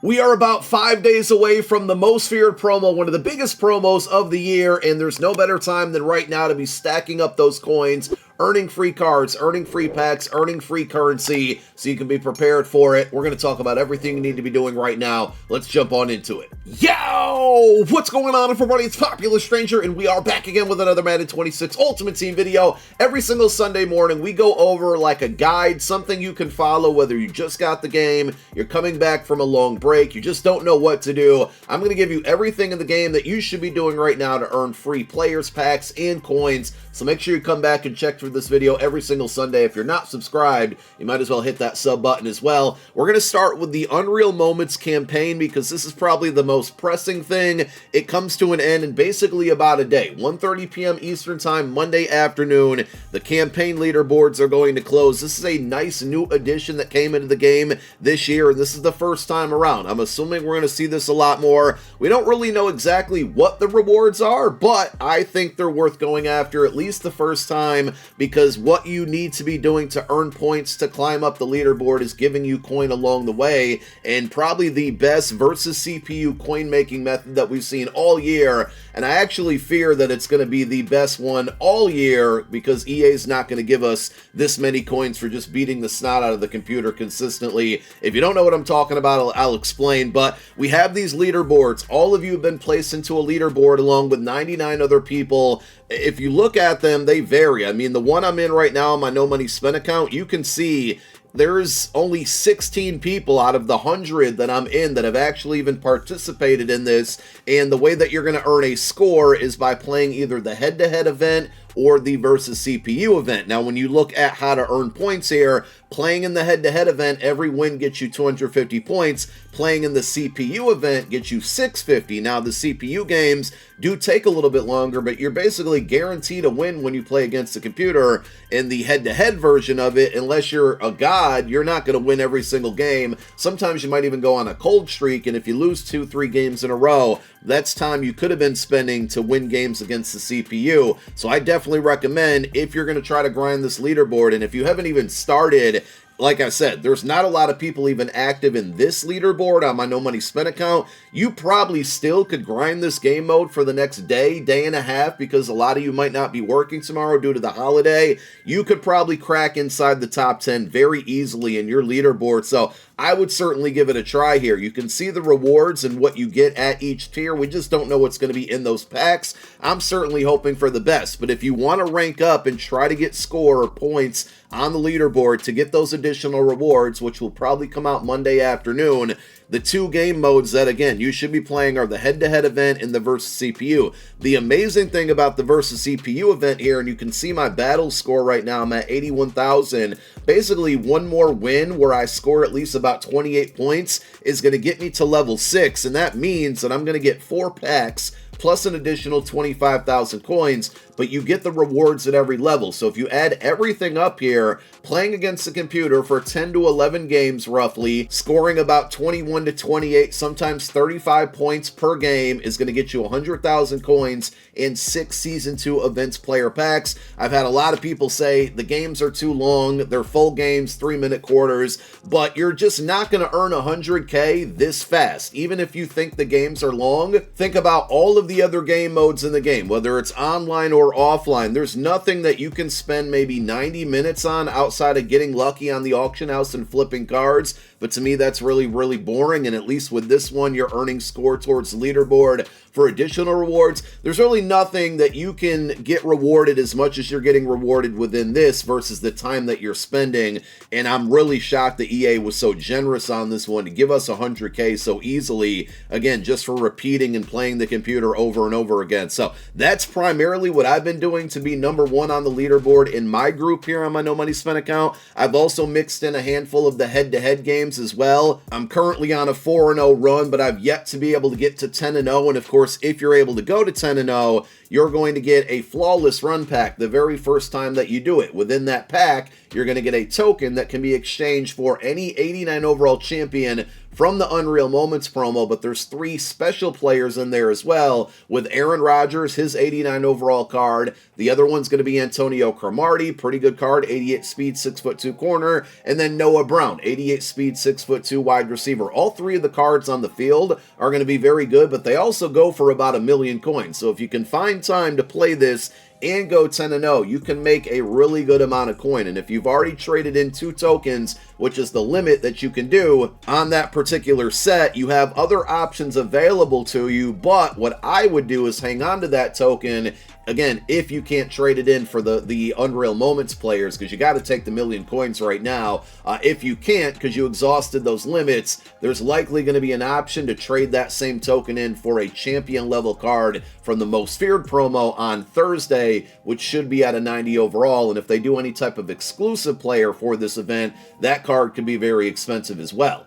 We are about 5 days away from the most feared promo, one of the biggest promos of the year, and there's no better time than right now to be stacking up those coins, earning free cards, earning free packs, earning free currency, so you can be prepared for it. We're going to talk about everything you need to be doing right now. Let's jump on into it. Yo! What's going on, everybody? It's Popular Stranger, and we are back again with another Madden 26 Ultimate Team video. Every single Sunday morning, we go over like a guide, something you can follow, whether you just got the game, you're coming back from a long break, you just don't know what to do. I'm going to give you everything in the game that you should be doing right now to earn free players, packs, and coins. So make sure you come back and check through this video every single Sunday. If you're not subscribed, you might as well hit that sub button as well. We're going to start with the Unreal Moments campaign because this is probably the most pressing thing. It comes to an end in basically about a day. 1:30 p.m. Eastern Time, Monday afternoon. The campaign leaderboards are going to close. This is a nice new addition that came into the game this year, and this is the first time around. I'm assuming we're going to see this a lot more. We don't really know exactly what the rewards are, but I think they're worth going after at least the first time, because what you need to be doing to earn points to climb up the leaderboard is giving you coin along the way, and probably the best versus CPU coin making method that we've seen all year. And I actually fear that it's going to be the best one all year, because EA is not going to give us this many coins for just beating the snot out of the computer consistently. If you don't know what I'm talking about, I'll explain. But we have these leaderboards. All of you have been placed into a leaderboard along with 99 other people. If you look at them, they vary. I mean, the one I'm in right now on my No Money Spent account, you can see there's only 16 people out of the 100 that I'm in that have actually even participated in this. And the way that you're going to earn a score is by playing either the head-to-head event or the versus CPU event. Now, when you look at how to earn points here, playing in the head-to-head event, every win gets you 250 points. Playing in the CPU event gets you 650. Now, the CPU games do take a little bit longer, but you're basically guaranteed a win when you play against the computer. In the head-to-head version of it, unless you're a god, you're not going to win every single game. Sometimes you might even go on a cold streak, and if you lose 2-3 games in a row, that's time you could have been spending to win games against the CPU. So I definitely recommend, if you're going to try to grind this leaderboard, and if you haven't even started, like I said, there's not a lot of people even active in this leaderboard on my No Money Spent account. You probably still could grind this game mode for the next day, day and a half, because a lot of you might not be working tomorrow due to the holiday. You could probably crack inside the top 10 very easily in your leaderboard. So I would certainly give it a try here. You can see the rewards and what you get at each tier. We just don't know what's going to be in those packs. I'm certainly hoping for the best. But if you want to rank up and try to get score or points on the leaderboard to get those additional rewards, which will probably come out Monday afternoon, the two game modes that, again, you should be playing are the head-to-head event and the versus CPU. The amazing thing about the versus CPU event here, and you can see my battle score right now, I'm at 81,000. Basically, one more win where I score at least about 28 points is going to get me to level 6, and that means that I'm going to get 4 packs plus an additional 25,000 coins, but you get the rewards at every level. So if you add everything up here, playing against the computer for 10 to 11 games roughly, scoring about 21 to 28, sometimes 35 points per game is going to get you 100,000 coins in 6 Season 2 events player packs. I've had a lot of people say the games are too long, they're full games, 3-minute quarters, but you're just not going to earn 100K this fast. Even if you think the games are long, think about all of the other game modes in the game, whether it's online or offline. There's nothing that you can spend maybe 90 minutes on outside of getting lucky on the auction house and flipping cards. But to me, that's really, really boring. And at least with this one, you're earning score towards the leaderboard for additional rewards. There's really nothing that you can get rewarded as much as you're getting rewarded within this versus the time that you're spending. And I'm really shocked that EA was so generous on this one to give us 100K so easily. Again, just for repeating and playing the computer over and over again. So that's primarily what I've been doing to be number 1 on the leaderboard in my group here on my No Money Spent account. I've also mixed in a handful of the head-to-head games as well. I'm currently on a 4-0 run, but I've yet to be able to get to 10-0. And of course, if you're able to go to 10-0, you're going to get a flawless run pack the very first time that you do it. Within that pack, you're going to get a token that can be exchanged for any 89 overall champion from the Unreal Moments promo, but there's 3 special players in there as well, with Aaron Rodgers, his 89 overall card. The other one's going to be Antonio Cromartie, pretty good card, 88 speed, 6'2" corner, and then Noah Brown, 88 speed, 6'2" wide receiver. All 3 of the cards on the field are going to be very good, but they also go for about 1 million coins. So if you can find time to play this and go 10-0, you can make a really good amount of coin. And if you've already traded in 2 tokens, which is the limit that you can do on that particular set, you have other options available to you. But what I would do is hang on to that token. Again, if you can't trade it in for the Unreal Moments players, because you got to take the 1 million coins right now. If you can't, because you exhausted those limits, there's likely going to be an option to trade that same token in for a champion level card from the Most Feared promo on Thursday, which should be at a 90 overall. And if they do any type of exclusive player for this event, that card can be very expensive as well.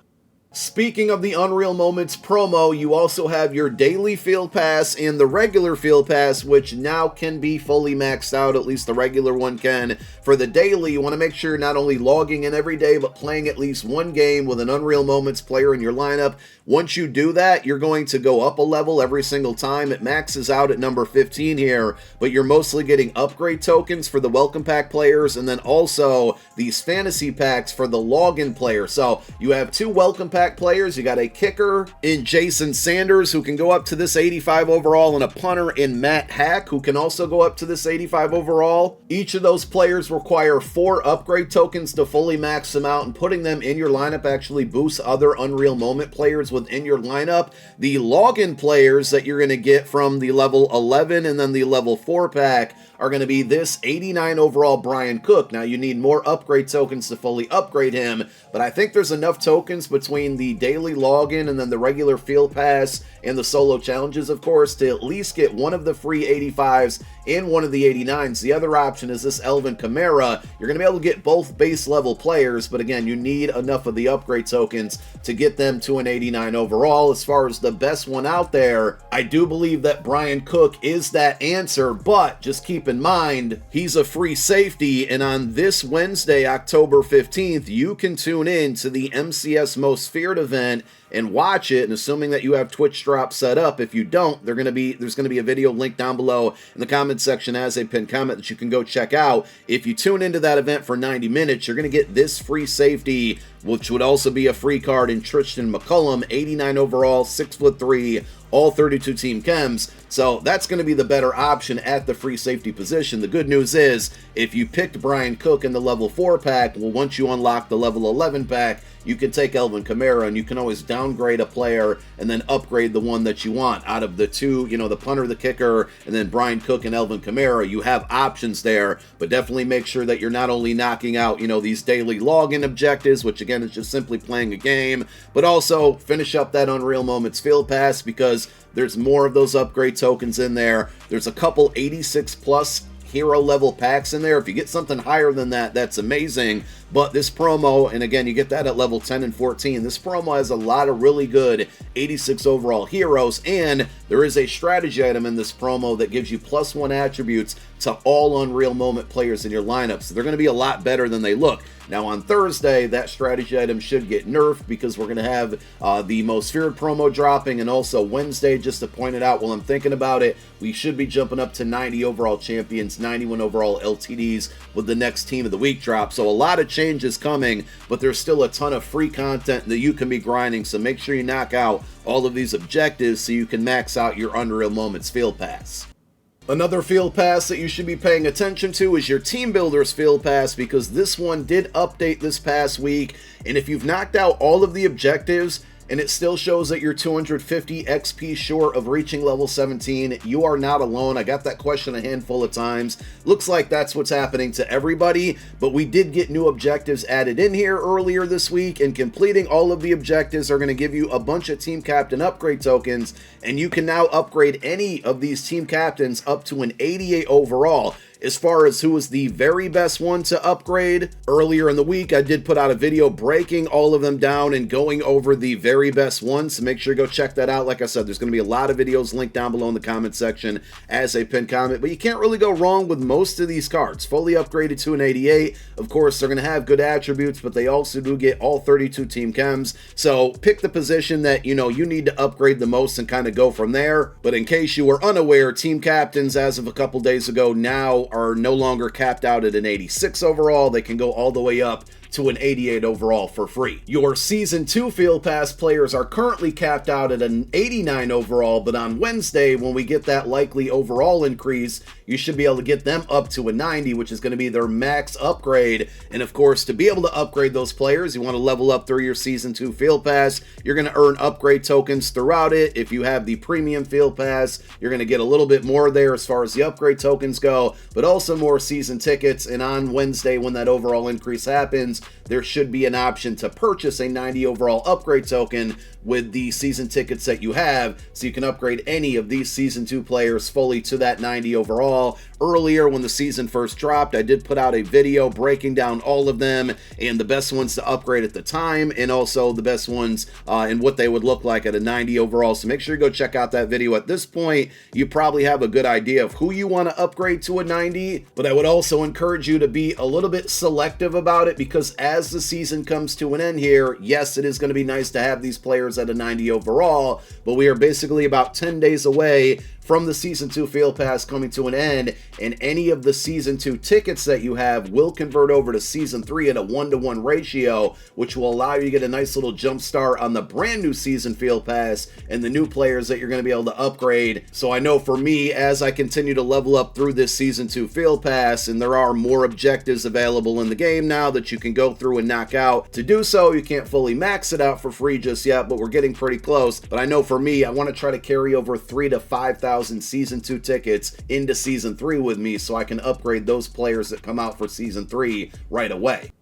Speaking of the Unreal Moments promo, you also have your daily field pass and the regular field pass, which now can be fully maxed out. At least the regular one can. For the daily, you want to make sure you're not only logging in every day, but playing at least 1 game with an Unreal Moments player in your lineup. Once you do that, you're going to go up a level every single time. It maxes out at number 15 here, but you're mostly getting upgrade tokens for the welcome pack players, and then also these fantasy packs for the login players. So you have 2 welcome pack players. You got a kicker in Jason Sanders, who can go up to this 85 overall, and a punter in Matt Hack, who can also go up to this 85 overall. Each of those players require 4 upgrade tokens to fully max them out, and putting them in your lineup actually boosts other Unreal Moment players within your lineup. The login players that you're going to get from the level 11 and then the level 4 pack are going to be this 89 overall Brian Cook. Now, you need more upgrade tokens to fully upgrade him, but I think there's enough tokens between the daily login and then the regular field pass and the solo challenges, of course, to at least get one of the free 85s and one of the 89s. The other option is this Alvin Kamara. You're going to be able to get both base level players, but again, you need enough of the upgrade tokens to get them to an 89 overall. As far as the best one out there, I do believe that Brian Cook is that answer, but just keep in mind, he's a free safety, and on this Wednesday, October 15th, you can tune in to the MCS Most Feared event and watch it, and assuming that you have Twitch drop set up. If you don't, there's going to be a video linked down below in the comment section as a pinned comment that you can go check out. If you tune into that event for 90 minutes, you're going to get this free safety, which would also be a free card in Tristan McCullum, 89 overall, 6'3", all 32 team chems. So that's going to be the better option at the free safety position. The good news is, if you picked Brian Cook in the level 4 pack, well, once you unlock the level 11 pack, you can take Alvin Kamara, and you can always downgrade a player and then upgrade the one that you want. Out of the 2, the punter, the kicker, and then Brian Cook and Alvin Kamara, you have options there, but definitely make sure that you're not only knocking out, these daily login objectives, which again is just simply playing a game, but also finish up that Unreal Moments field pass, because there's more of those upgrade tokens in there. There's a couple 86 plus hero level packs in there. If you get something higher than that, that's amazing. But this promo, and again, you get that at level 10 and 14, this promo has a lot of really good 86 overall heroes, and there is a strategy item in this promo that gives you +1 attributes to all Unreal Moment players in your lineup. So they're going to be a lot better than they look. Now on Thursday, that strategy item should get nerfed, because we're going to have the Most Feared promo dropping, and also Wednesday, just to point it out while I'm thinking about it, we should be jumping up to 90 overall champions, 91 overall LTDs with the next Team of the Week drop. So a lot of changes coming, but there's still a ton of free content that you can be grinding, so make sure you knock out all of these objectives so you can max out your Unreal Moments field pass. Another field pass that you should be paying attention to is your Team Builders field pass, because this one did update this past week, and if you've knocked out all of the objectives and it still shows that you're 250 XP short of reaching level 17, you are not alone. I got that question a handful of times. Looks like that's what's happening to everybody, but we did get new objectives added in here earlier this week, and completing all of the objectives are going to give you a bunch of team captain upgrade tokens, and you can now upgrade any of these team captains up to an 88 overall. As far as who is the very best one to upgrade, earlier in the week I did put out a video breaking all of them down and going over the very best ones, so make sure you go check that out. Like I said, there's going to be a lot of videos linked down below in the comment section as a pinned comment, but you can't really go wrong with most of these cards. Fully upgraded to an 88, of course they're going to have good attributes, but they also do get all 32 team chems, so pick the position that you need to upgrade the most and kind of go from there. But in case you were unaware, team captains as of a couple days ago now are no longer capped out at an 86 overall. They can go all the way up to an 88 overall for free. Your Season 2 Field Pass players are currently capped out at an 89 overall, but on Wednesday, when we get that likely overall increase, you should be able to get them up to a 90, which is going to be their max upgrade. And of course, to be able to upgrade those players, you want to level up through your Season 2 Field Pass. You're going to earn upgrade tokens throughout it. If you have the Premium Field Pass, you're going to get a little bit more there as far as the upgrade tokens go, but also more season tickets. And on Wednesday, when that overall increase happens, there should be an option to purchase a 90 overall upgrade token with the season tickets that you have, so you can upgrade any of these Season 2 players fully to that 90 overall. Earlier, when the season first dropped, I did put out a video breaking down all of them and the best ones to upgrade at the time, and also the best ones and what they would look like at a 90 overall, so make sure you go check out that video. At this point, you probably have a good idea of who you want to upgrade to a 90, but I would also encourage you to be a little bit selective about it, because as the season comes to an end here, yes, it is going to be nice to have these players at a 90 overall, but we are basically about 10 days away from the Season 2 Field Pass coming to an end, and any of the Season 2 tickets that you have will convert over to Season 3 at a 1-to-1 ratio, which will allow you to get a nice little jump start on the brand new Season Field Pass and the new players that you're going to be able to upgrade. So I know for me, as I continue to level up through this Season 2 Field Pass, and there are more objectives available in the game now that you can go through and knock out. To do so, you can't fully max it out for free just yet, but we're getting pretty close. But I know for me, I want to try to carry over 3,000 to 5,000 Season 2 tickets into Season 3 with me, so I can upgrade those players that come out for Season 3 right away.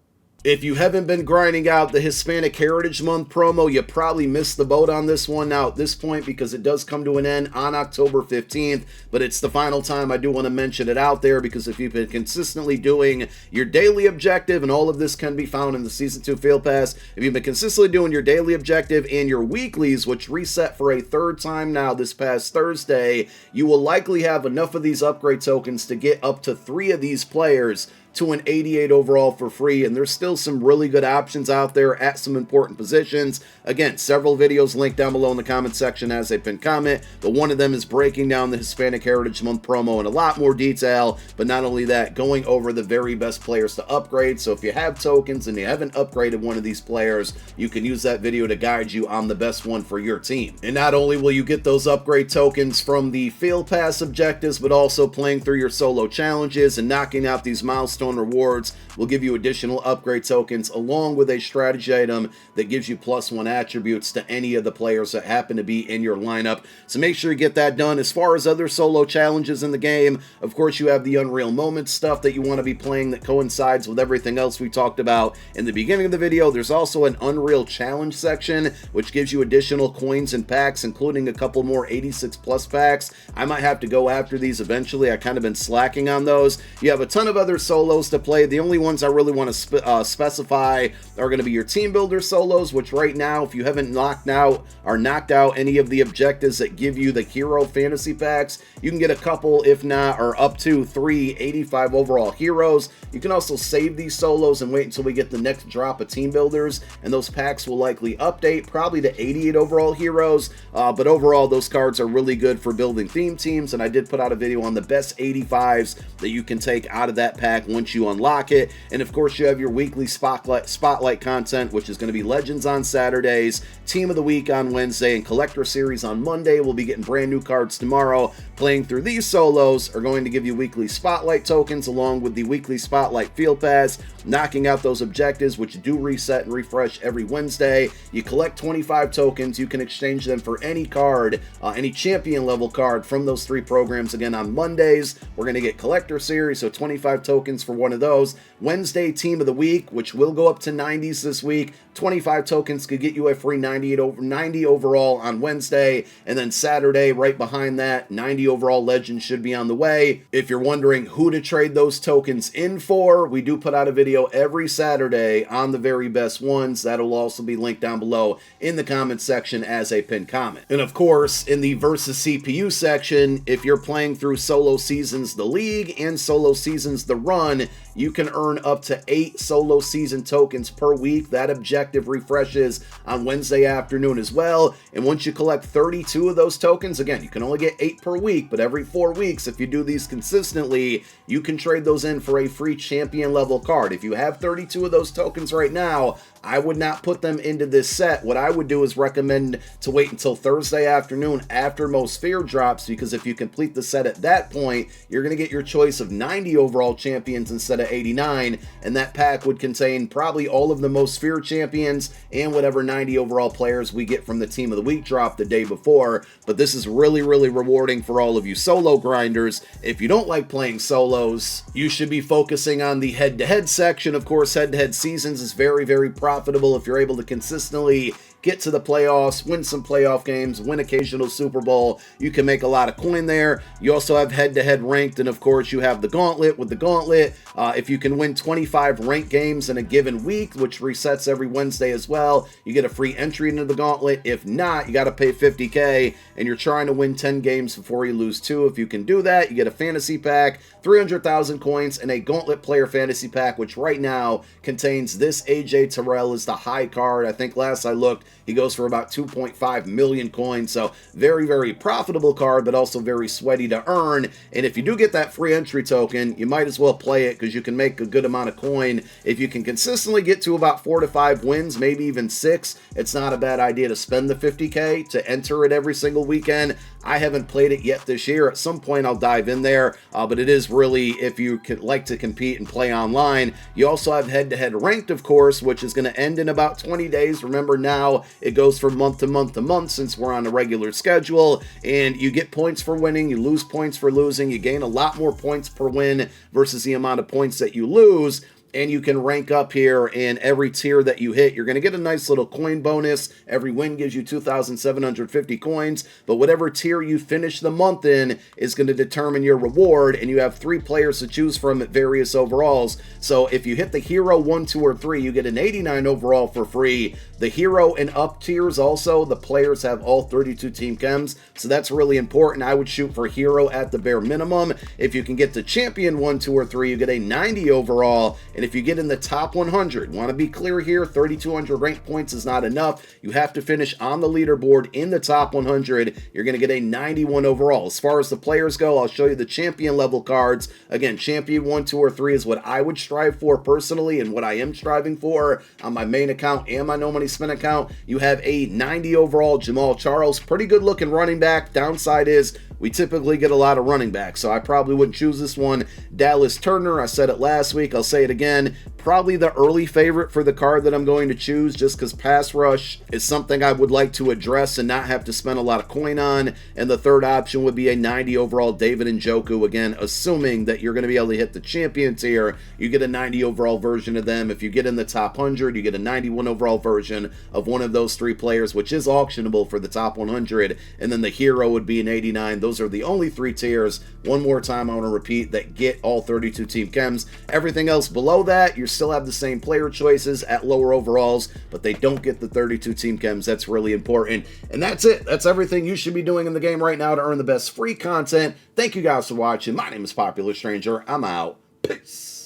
If you haven't been grinding out the Hispanic Heritage Month promo, you probably missed the boat on this one now at this point, because it does come to an end on October 15th, but it's the final time I do want to mention it out there, because if you've been consistently doing your daily objective, and all of this can be found in the Season 2 Field Pass, if you've been consistently doing your daily objective and your weeklies, which reset for a third time now this past Thursday, you will likely have enough of these upgrade tokens to get up to 3 of these players to an 88 overall for free, and there's still some really good options out there at some important positions. Again, several videos linked down below in the comment section as a pinned comment, but one of them is breaking down the Hispanic Heritage Month promo in a lot more detail, but not only that, going over the very best players to upgrade. So if you have tokens and you haven't upgraded one of these players, you can use that video to guide you on the best one for your team. And not only will you get those upgrade tokens from the Field Pass objectives, but also playing through your solo challenges and knocking out these milestone rewards will give you additional upgrade tokens, along with a strategy item that gives you +1 attributes to any of the players that happen to be in your lineup. So make sure you get that done. As far as other solo challenges in the game, of course, you have the Unreal Moments stuff that you want to be playing that coincides with everything else we talked about in the beginning of the video. There's also an Unreal Challenge section, which gives you additional coins and packs, including a couple more 86+ packs. I might have to go after these eventually. I kind of been slacking on those. You have a ton of other solos to play. The only ones I really want to specify are going to be your team builder solos, which right now, if you haven't knocked out any of the objectives that give you the hero fantasy packs, you can get a couple, if not, or up to 3 85 overall heroes. You can also save these solos and wait until we get the next drop of team builders, and those packs will likely update probably to 88 overall heroes, but overall those cards are really good for building theme teams, and I did put out a video on the best 85s that you can take out of that pack once you unlock it. And of course, you have your weekly spotlight content, which is going to be Legends on Saturdays, Team of the Week on Wednesday, and Collector Series on Monday. We'll be getting brand new cards tomorrow. Playing through these solos are going to give you weekly spotlight tokens, along with the weekly spotlight field pass, knocking out those objectives, which do reset and refresh every Wednesday. You collect 25 tokens. You can exchange them for any card, any champion level card from those 3 programs. Again, on Mondays, we're going to get Collector Series, so 25 tokens for one of those. Wednesday, Team of the Week, which will go up to 90s this week. 25 tokens could get you a free 90 overall on Wednesday. And then Saturday, right behind that, 90 overall Legends should be on the way. If you're wondering who to trade those tokens in for, we do put out a video every Saturday on the very best ones. That'll also be linked down below in the comment section as a pinned comment. And of course, in the versus CPU section, if you're playing through Solo Seasons the League and Solo Seasons the Run, you can earn up to 8 Solo Season tokens per week. That objective refreshes on Wednesday afternoon as well. And once you collect 32 of those tokens, again, you can only get 8 per week, but every 4 weeks, if you do these consistently, you can trade those in for a free champion level card. If you have 32 of those tokens right now, I would not put them into this set. What I would do is recommend to wait until Thursday afternoon after Most Feared drops, because if you complete the set at that point, you're going to get your choice of 90 overall champions instead of 89, and that pack would contain probably all of the Most Feared champions and whatever 90 overall players we get from the Team of the Week drop the day before. But this is really, really rewarding for all of you solo grinders. If you don't like playing solos, you should be focusing on the head-to-head section. Of course, head-to-head seasons is very, very profitable if you're able to consistently get to the playoffs, win some playoff games, win occasional Super Bowl. You can make a lot of coin there. You also have head-to-head ranked, and of course you have the Gauntlet. With the Gauntlet, if you can win 25 ranked games in a given week, which resets every Wednesday as well, you get a free entry into the Gauntlet. If not, you got to pay $50K, and you're trying to win 10 games before you lose 2. If you can do that, you get a fantasy pack, 300,000 coins, and a Gauntlet player fantasy pack, which right now contains this AJ Terrell as the high card. I think last I looked, he goes for about 2.5 million coins, so very, very profitable card, but also very sweaty to earn. And if you do get that free entry token, you might as well play it, because you can make a good amount of coin. If you can consistently get to about 4 to 5 wins, maybe even 6, it's not a bad idea to spend the $50K to enter it every single weekend. I haven't played it yet this year. At some point I'll dive in there, but it is really, if you like to compete and play online. You also have head-to-head ranked, of course, which is going to end in about 20 days. Remember, now it goes from month to month to month since we're on a regular schedule, and you get points for winning, you lose points for losing, you gain a lot more points per win versus the amount of points that you lose. And you can rank up here, and every tier that you hit, you're going to get a nice little coin bonus. Every win gives you 2,750 coins, but whatever tier you finish the month in is going to determine your reward, and you have 3 players to choose from at various overalls. So if you hit the Hero 1, 2, or 3, you get an 89 overall for free. The Hero and up tiers also, the players have all 32 team chems, so that's really important. I would shoot for Hero at the bare minimum. If you can get to Champion 1, 2, or 3, you get a 90 overall. And if you get in the top 100, want to be clear here, 3,200 rank points is not enough. You have to finish on the leaderboard in the top 100. You're going to get a 91 overall. As far as the players go, I'll show you the champion level cards. Again, champion 1, 2, or 3 is what I would strive for personally, and what I am striving for on my main account and my No Money Spin account. You have a 90 overall Jamal Charles, pretty good looking running back. Downside is we typically get a lot of running backs, so I probably wouldn't choose this one. Dallas Turner, I said it last week, I'll say it again, probably the early favorite for the card that I'm going to choose, just because pass rush is something I would like to address and not have to spend a lot of coin on. And the third option would be a 90 overall David Njoku. Again, assuming that you're going to be able to hit the champion tier, you get a 90 overall version of them. If you get in the top 100, you get a 91 overall version of one of those 3 players, which is auctionable for the top 100. And then the Hero would be an 89. Those are the only 3 tiers, one more time I want to repeat, that get all 32 team chems. Everything else below that, you still have the same player choices at lower overalls, but they don't get the 32 team chems. That's really important. And that's it. That's everything you should be doing in the game right now to earn the best free content. Thank you guys for watching. My name is Popular Stranger. I'm out. Peace.